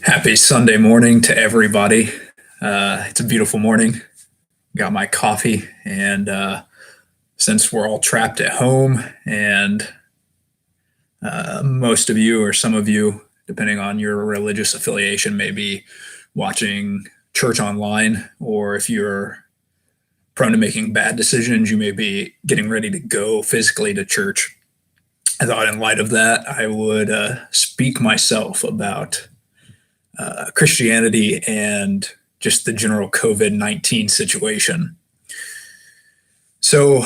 Happy Sunday morning to everybody. It's a beautiful morning. Got my coffee, and since we're all trapped at home, and most of you, or some of you, depending on your religious affiliation, may be watching church online, or if you're prone to making bad decisions, you may be getting ready to go physically to church. I thought, in light of that, I would speak myself about Christianity and just the general COVID-19 situation. So,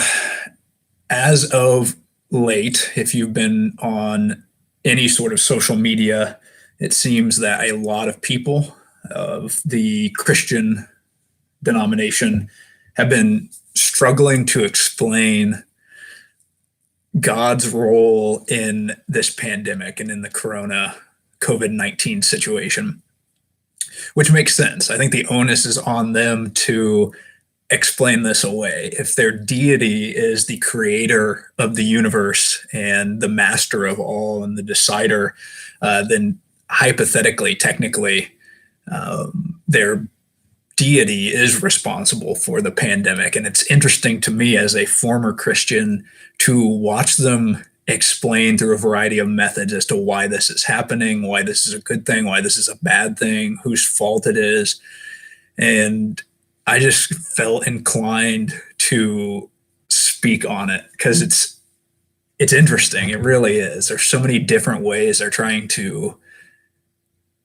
as of late, if you've been on any sort of social media, it seems that a lot of people of the Christian denomination have been struggling to explain God's role in this pandemic and in the corona COVID-19 situation, which makes sense. I think the onus is on them to explain this away. If their deity is the creator of the universe and the master of all and the decider, then hypothetically, technically, their deity is responsible for the pandemic. And it's interesting to me as a former Christian to watch them explain through a variety of methods as to why this is happening, why this is a good thing, why this is a bad thing, whose fault it is. And I just felt inclined to speak on it because it's interesting. It really is. There's so many different ways they're trying to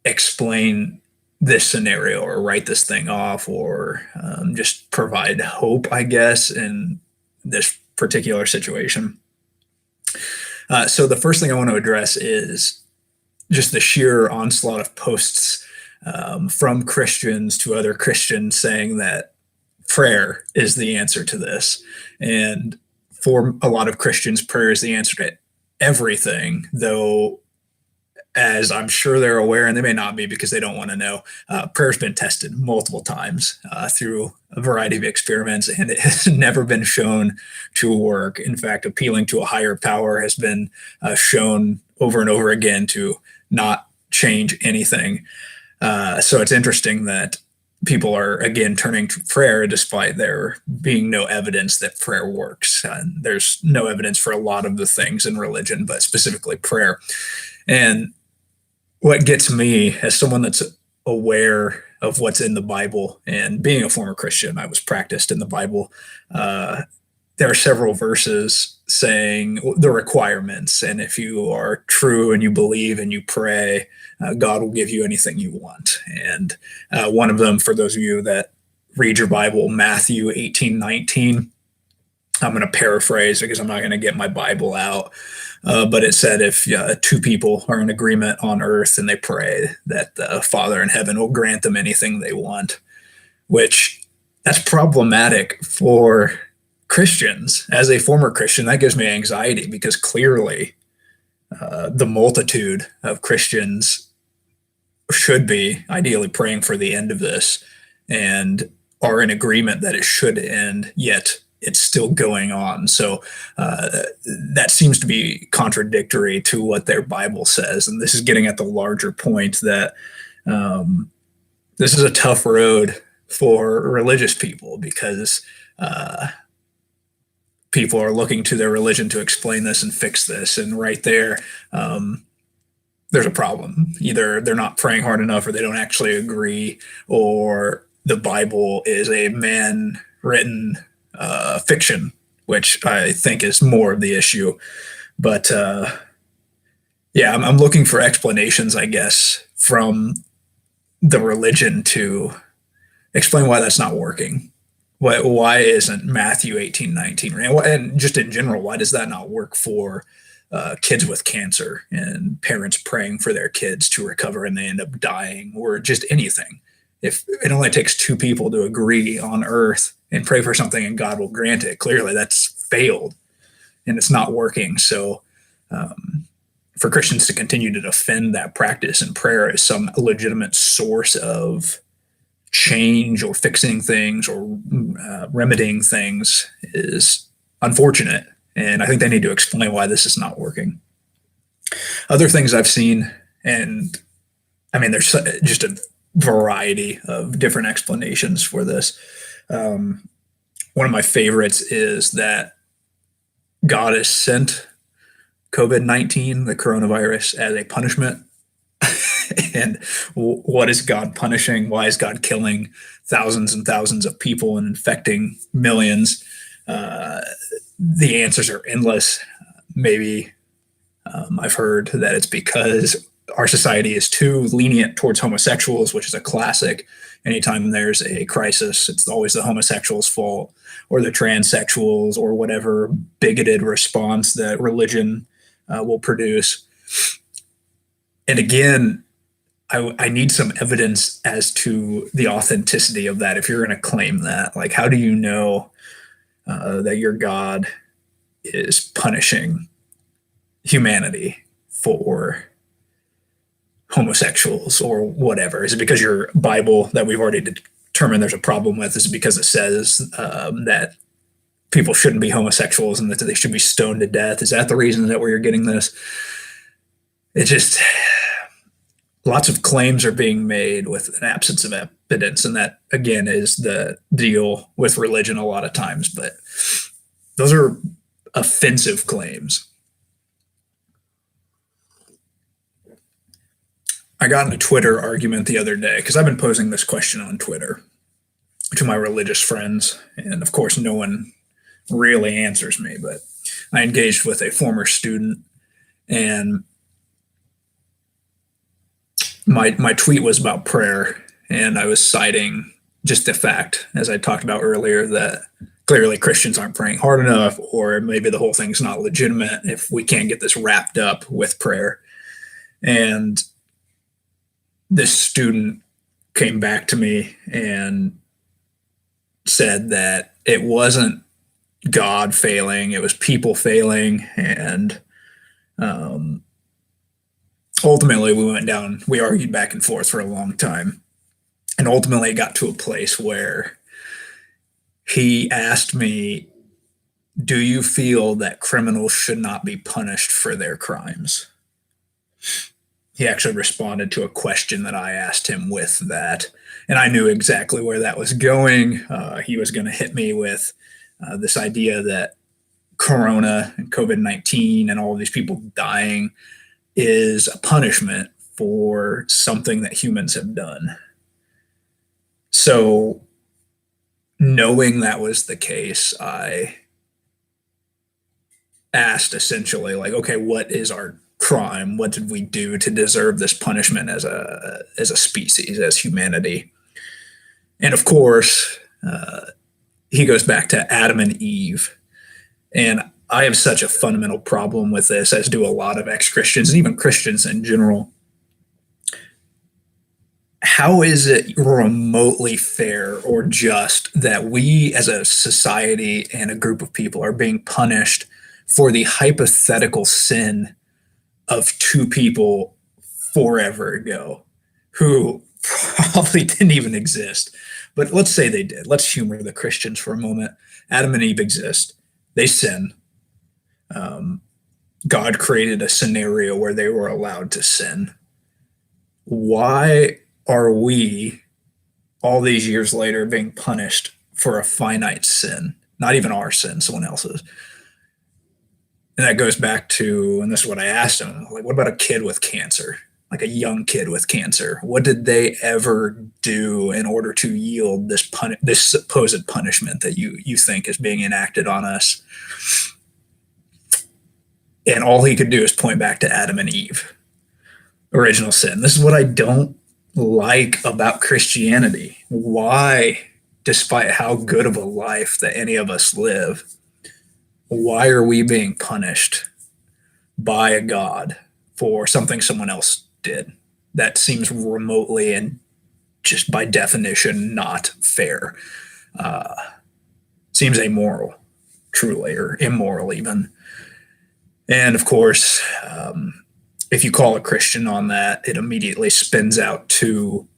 explain this scenario or write this thing off or just provide hope, I guess, in this particular situation. So the first thing I want to address is just the sheer onslaught of posts from Christians to other Christians saying that prayer is the answer to this. And for a lot of Christians, prayer is the answer to everything, though, as I'm sure they're aware, and they may not be because they don't want to know, prayer's been tested multiple times through a variety of experiments, and it has never been shown to work. In fact, appealing to a higher power has been shown over and over again to not change anything. So it's interesting that people are, again, turning to prayer despite there being no evidence that prayer works. There's no evidence for a lot of the things in religion, but specifically prayer. And what gets me, as someone that's aware of what's in the Bible, and being a former Christian, I was practiced in the Bible. There are several verses saying the requirements, and if you are true and you believe and you pray, God will give you anything you want. And one of them, for those of you that read your Bible, Matthew 18:19. I'm going to paraphrase because I'm not going to get my Bible out. But it said if two people are in agreement on earth and they pray, that the Father in heaven will grant them anything they want, which that's problematic for Christians. As a former Christian, that gives me anxiety because clearly the multitude of Christians should be ideally praying for the end of this and are in agreement that it should end, yet it's still going on. So that seems to be contradictory to what their Bible says. And this is getting at the larger point that this is a tough road for religious people because people are looking to their religion to explain this and fix this. And right there, there's a problem. Either they're not praying hard enough or they don't actually agree, or the Bible is a man-written fiction, which I think is more of the issue. But yeah, I'm looking for explanations, I guess, from the religion to explain why that's not working. Why isn't Matthew 18:19? And just in general, why does that not work for kids with cancer and parents praying for their kids to recover and they end up dying, or just anything? If it only takes two people to agree on earth and pray for something and God will grant it, clearly that's failed and it's not working. So for Christians to continue to defend that practice and prayer as some legitimate source of change or fixing things or remedying things is unfortunate. And I think they need to explain why this is not working. Other things I've seen, and I mean, there's just a variety of different explanations for this. Um, One of my favorites is that God has sent COVID-19, the coronavirus, as a punishment. And what is God punishing? Why is God killing thousands and thousands of people and infecting millions? The answers are endless. Maybe I've heard that it's because our society is too lenient towards homosexuals, which is a classic. Anytime there's a crisis, it's always the homosexuals' fault or the transsexuals or whatever bigoted response that religion will produce. And again, I need some evidence as to the authenticity of that. If you're going to claim that, like, how do you know that your God is punishing humanity for homosexuals or whatever? Is it because your Bible that we've already determined there's a problem with? Is it because it says that people shouldn't be homosexuals and that they should be stoned to death? Is that the reason that we're getting this? It just, lots of claims are being made with an absence of evidence. And that, again, is the deal with religion a lot of times. But those are offensive claims. I got in a Twitter argument the other day because I've been posing this question on Twitter to my religious friends. And of course, no one really answers me. But I engaged with a former student, and my tweet was about prayer, and I was citing just the fact, as I talked about earlier, that clearly Christians aren't praying hard enough, or maybe the whole thing's not legitimate if we can't get this wrapped up with prayer. And this student came back to me and said that it wasn't God failing, it was people failing. And ultimately we argued back and forth for a long time. And ultimately it got to a place where he asked me, do you feel that criminals should not be punished for their crimes? He actually responded to a question that I asked him with that. And I knew exactly where that was going. He was going to hit me with this idea that Corona and COVID-19 and all of these people dying is a punishment for something that humans have done. So, knowing that was the case, I asked essentially, like, okay, what is our crime? What did we do to deserve this punishment as a species, as humanity? And of course, he goes back to Adam and Eve. And I have such a fundamental problem with this, as do a lot of ex-Christians and even Christians in general. How is it remotely fair or just that we as a society and a group of people are being punished for the hypothetical sin of two people forever ago who probably didn't even exist? But let's say they did. Let's humor the Christians for a moment. Adam and Eve exist. They sin. God created a scenario where they were allowed to sin. Why are we, all these years later, being punished for a finite sin? Not even our sin, someone else's. And that goes back to, and this is what I asked him, like, what about a kid with cancer? Like a young kid with cancer? What did they ever do in order to yield this supposed punishment that you think is being enacted on us? And all he could do is point back to Adam and Eve, original sin. This is what I don't like about Christianity. Why, despite how good of a life that any of us live, why are we being punished by a God for something someone else did? That seems remotely and just by definition not fair. Seems amoral, truly, or immoral even. And of course, if you call a Christian on that, it immediately spins out to,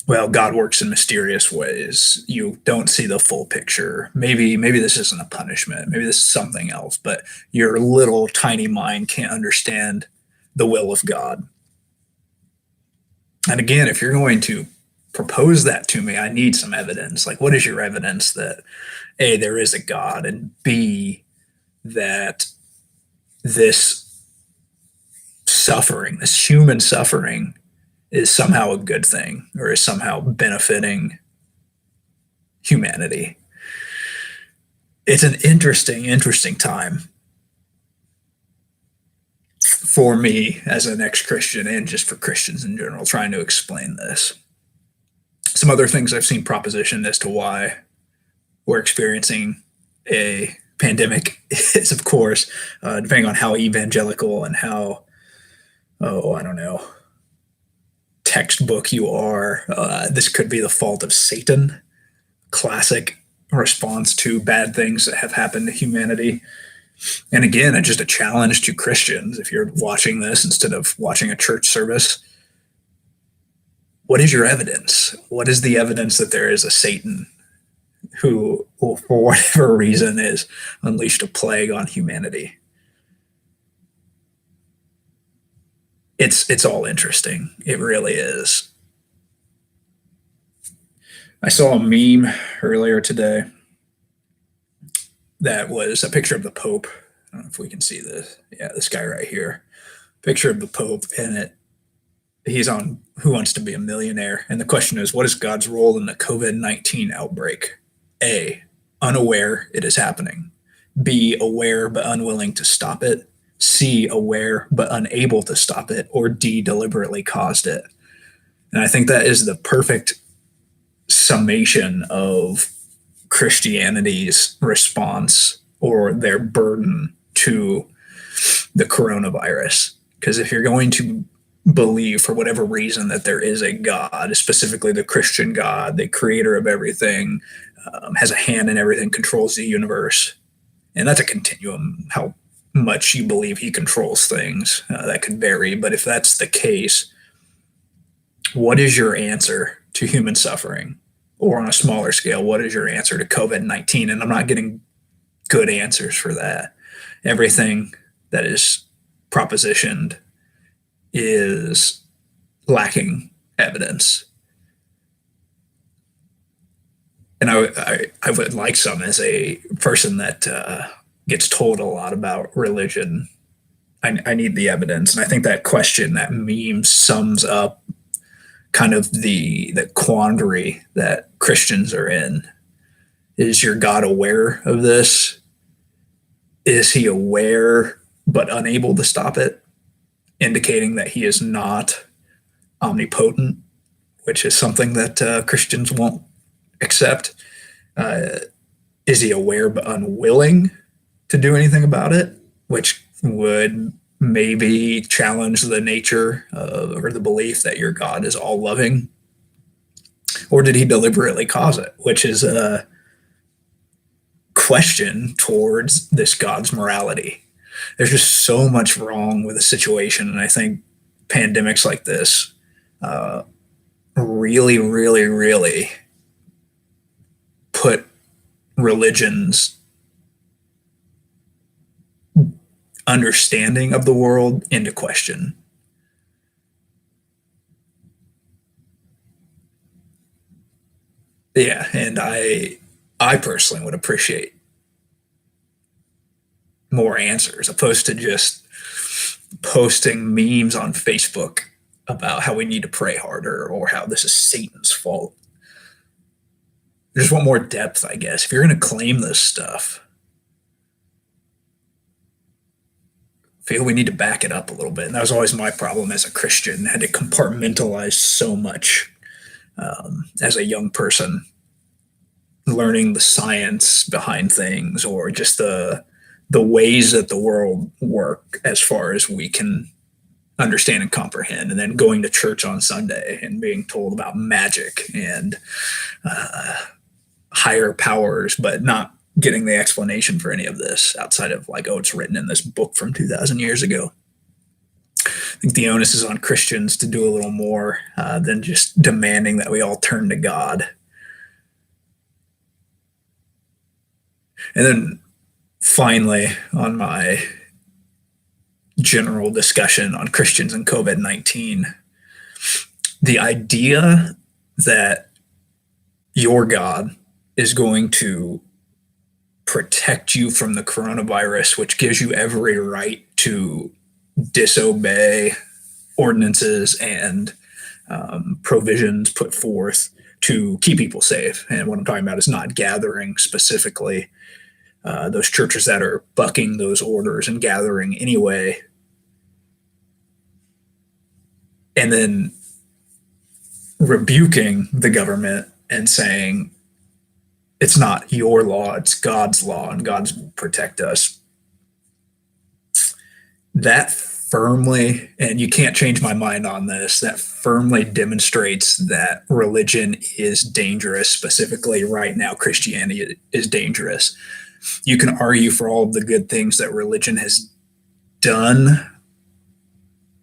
well, God works in mysterious ways. You don't see the full picture. Maybe this isn't a punishment. Maybe this is something else, but your little tiny mind can't understand the will of God. And again, if you're going to propose that to me, I need some evidence. Like, what is your evidence that A, there is a God, and B, that this suffering, this human suffering, is somehow a good thing or is somehow benefiting humanity? It's an interesting time for me as an ex-Christian and just for Christians in general trying to explain this. Some other things I've seen propositioned as to why we're experiencing a pandemic is, of course, depending on how evangelical and how, I don't know, textbook you are, this could be the fault of Satan. Classic response to bad things that have happened to humanity. And again, just a challenge to Christians. If you're watching this instead of watching a church service, what is your evidence? What is the evidence that there is a Satan who, for whatever reason, is unleashed a plague on humanity? It's all interesting. It really is. I saw a meme earlier today that was a picture of the Pope. I don't know if we can see this. Yeah, this guy right here. Picture of the Pope, and he's on Who Wants to Be a Millionaire? And the question is, what is God's role in the COVID-19 outbreak? A, unaware it is happening. B, aware but unwilling to stop it. C, aware but unable to stop it. Or D, deliberately caused it. And I think that is the perfect summation of Christianity's response or their burden to the coronavirus. Because if you're going to believe for whatever reason that there is a God, specifically the Christian God, the creator of everything, has a hand in everything, controls the universe, and that's a continuum, how much you believe he controls things, that could vary. But if that's the case, what is your answer to human suffering? Or on a smaller scale, what is your answer to COVID-19? And I'm not getting good answers for that. Everything that is propositioned is lacking evidence. And I would like some, as a person that gets told a lot about religion, I need the evidence. And I think that question, that meme, sums up kind of the quandary that Christians are in. Is your God aware of this? Is he aware but unable to stop it, indicating that he is not omnipotent, which is something that Christians won't accept? Is he aware but unwilling to do anything about it, which would maybe challenge the nature or the belief that your God is all loving? Or did he deliberately cause it, which is a question towards this God's morality? There's just so much wrong with the situation. And I think pandemics like this really, really, really put religion's understanding of the world into question. Yeah, and I personally would appreciate more answers, opposed to just posting memes on Facebook about how we need to pray harder or how this is Satan's fault. I just want more depth, I guess. If you're going to claim this stuff, I feel we need to back it up a little bit. And that was always my problem as a Christian. I had to compartmentalize so much as a young person, learning the science behind things, or just the ways that the world work as far as we can understand and comprehend, and then going to church on Sunday and being told about magic and higher powers, but not getting the explanation for any of this outside of like, oh, it's written in this book from 2,000 years ago. I think the onus is on Christians to do a little more than just demanding that we all turn to God. And then finally, on my general discussion on Christians and COVID-19, The idea that your God is going to protect you from the coronavirus, which gives you every right to disobey ordinances and provisions put forth to keep people safe. And what I'm talking about is not gathering specifically. Those churches that are bucking those orders and gathering anyway, and then rebuking the government and saying, it's not your law, it's God's law, and God's will protect us. That firmly, and you can't change my mind on this, that firmly demonstrates that religion is dangerous. Specifically, right now, Christianity is dangerous. You can argue for all of the good things that religion has done.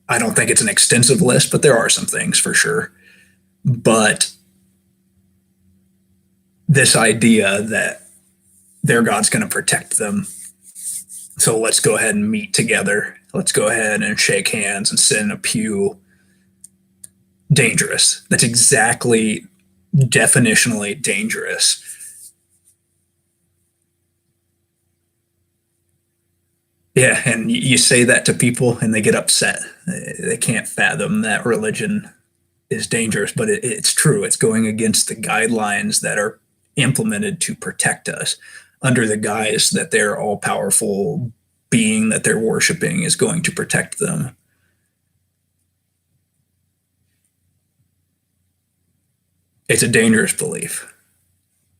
I don't think it's an extensive list, but there are some things for sure. But this idea that their God's going to protect them, so let's go ahead and meet together. Let's go ahead and shake hands and sit in a pew. Dangerous. That's exactly definitionally dangerous. Yeah, and you say that to people and they get upset. They can't fathom that religion is dangerous, but it's true. It's going against the guidelines that are implemented to protect us under the guise that their all-powerful being that they're worshiping is going to protect them. It's a dangerous belief.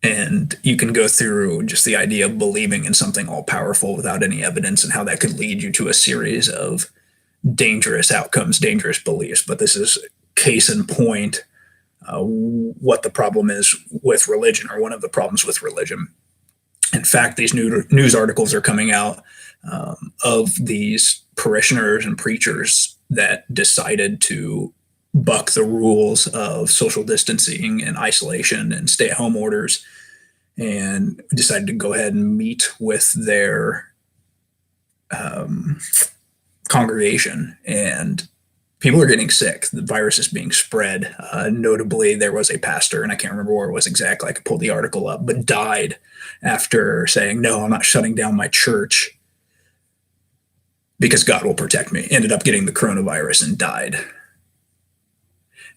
And you can go through just the idea of believing in something all-powerful without any evidence and how that could lead you to a series of dangerous outcomes, dangerous beliefs. But this is case in point what the problem is with religion, or one of the problems with religion. In fact, these news articles are coming out of these parishioners and preachers that decided to buck the rules of social distancing and isolation and stay-at-home orders, and decided to go ahead and meet with their congregation. And people are getting sick. The virus is being spread. Notably, there was a pastor, and I can't remember where it was exactly. I could pull the article up, but died after saying, "No, I'm not shutting down my church because God will protect me." Ended up getting the coronavirus and died.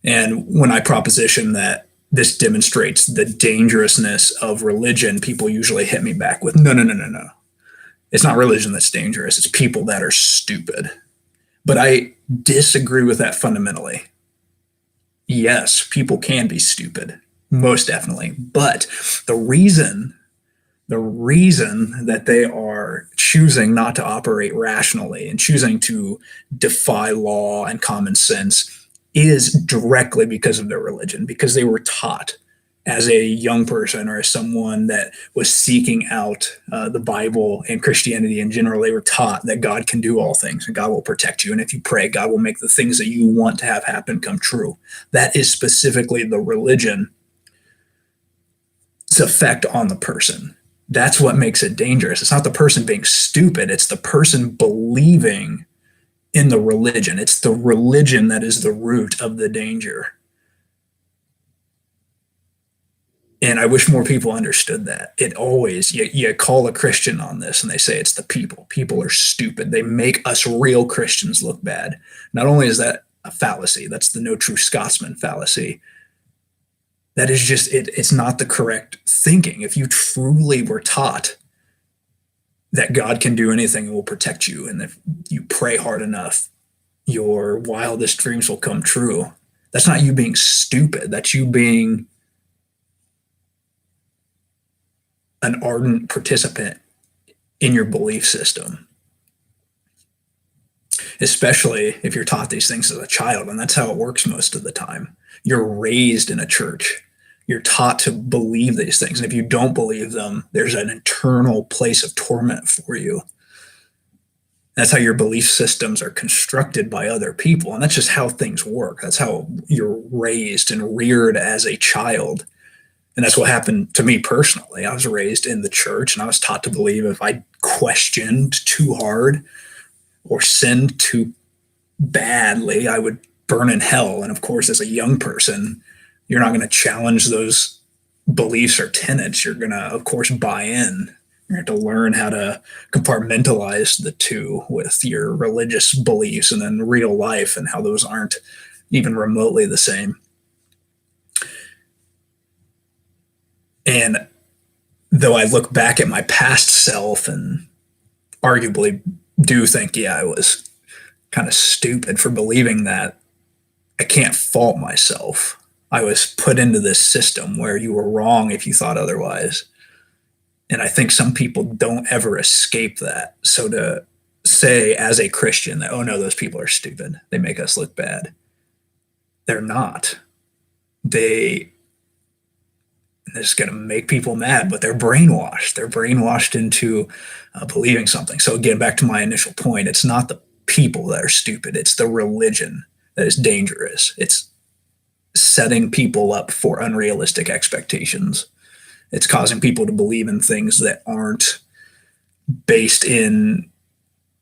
And when I proposition that this demonstrates the dangerousness of religion, people usually hit me back with, no, no, no, no, no. It's not religion that's dangerous. It's people that are stupid. But I disagree with that fundamentally. Yes, people can be stupid, most definitely. But the reason that they are choosing not to operate rationally and choosing to defy law and common sense is directly because of their religion, because they were taught as a young person or as someone that was seeking out the Bible and Christianity in general. They were taught that God can do all things and God will protect you. And if you pray, God will make the things that you want to have happen come true. That is specifically the religion's effect on the person. That's what makes it dangerous. It's not the person being stupid. It's the person believing in the religion. It's the religion that is the root of the danger. And I wish more people understood that. It always, you call a Christian on this and they say it's the people. People are stupid. They make us real Christians look bad. Not only is that a fallacy, that's the no true Scotsman fallacy. That is just, it's not the correct thinking. If you truly were taught that God can do anything and will protect you, and if you pray hard enough, your wildest dreams will come true. That's not you being stupid. That's you being an ardent participant in your belief system, especially if you're taught these things as a child. And that's how it works most of the time. You're raised in a church. You're taught to believe these things. And if you don't believe them, there's an internal place of torment for you. That's how your belief systems are constructed by other people. And that's just how things work. That's how you're raised and reared as a child. And that's what happened to me personally. I was raised in the church and I was taught to believe if I questioned too hard or sinned too badly, I would burn in hell. And of course, as a young person, you're not going to challenge those beliefs or tenets. You're going to, of course, buy in. You have to learn how to compartmentalize the two with your religious beliefs and then real life and how those aren't even remotely the same. And though I look back at my past self and arguably do think, yeah, I was kind of stupid for believing that, I can't fault myself. I was put into this system where you were wrong if you thought otherwise. And I think some people don't ever escape that. So to say as a Christian that, oh no, those people are stupid, they make us look bad. They're not. They're just going to make people mad, but they're brainwashed. They're brainwashed into believing something. So again, back to my initial point, it's not the people that are stupid. It's the religion that is dangerous. It's setting people up for unrealistic expectations. It's causing people to believe in things that aren't based in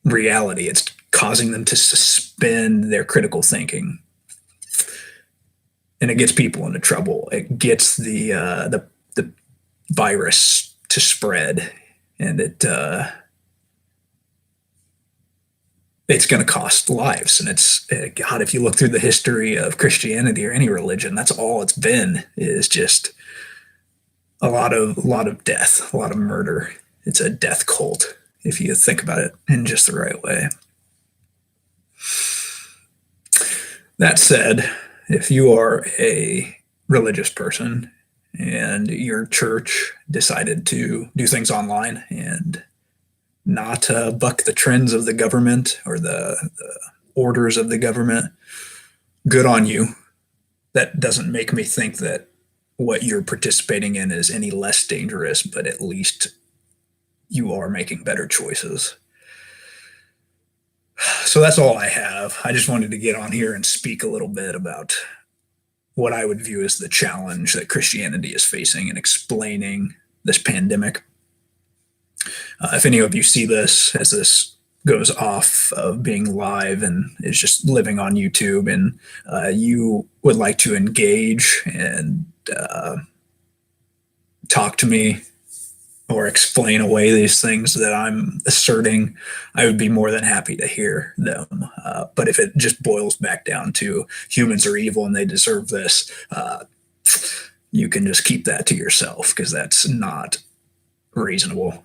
reality. It's causing them to suspend their critical thinking. And it gets people into trouble. It gets the virus to spread, and it's going to cost lives. And it's God, if you look through the history of Christianity or any religion, that's all it's been, is just a lot of death, a lot of murder. It's a death cult if you think about it in just the right way. That said, if you are a religious person and your church decided to do things online and not buck the trends of the government or the orders of the government, good on you. That doesn't make me think that what you're participating in is any less dangerous, but at least you are making better choices. So that's all I have. I just wanted to get on here and speak a little bit about what I would view as the challenge that Christianity is facing in explaining this pandemic. If any of you see this as this goes off of being live and is just living on YouTube, and you would like to engage and talk to me or explain away these things that I'm asserting, I would be more than happy to hear them. But if it just boils back down to humans are evil and they deserve this, you can just keep that to yourself, because that's not reasonable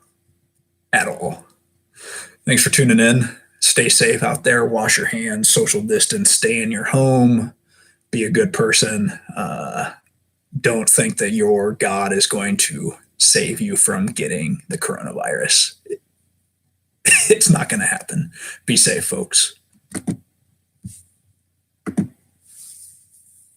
at all. Thanks for tuning in. Stay safe out there. Wash your hands, social distance, stay in your home, be a good person. Don't think that your God is going to save you from getting the coronavirus. It's not going to happen. Be safe, folks.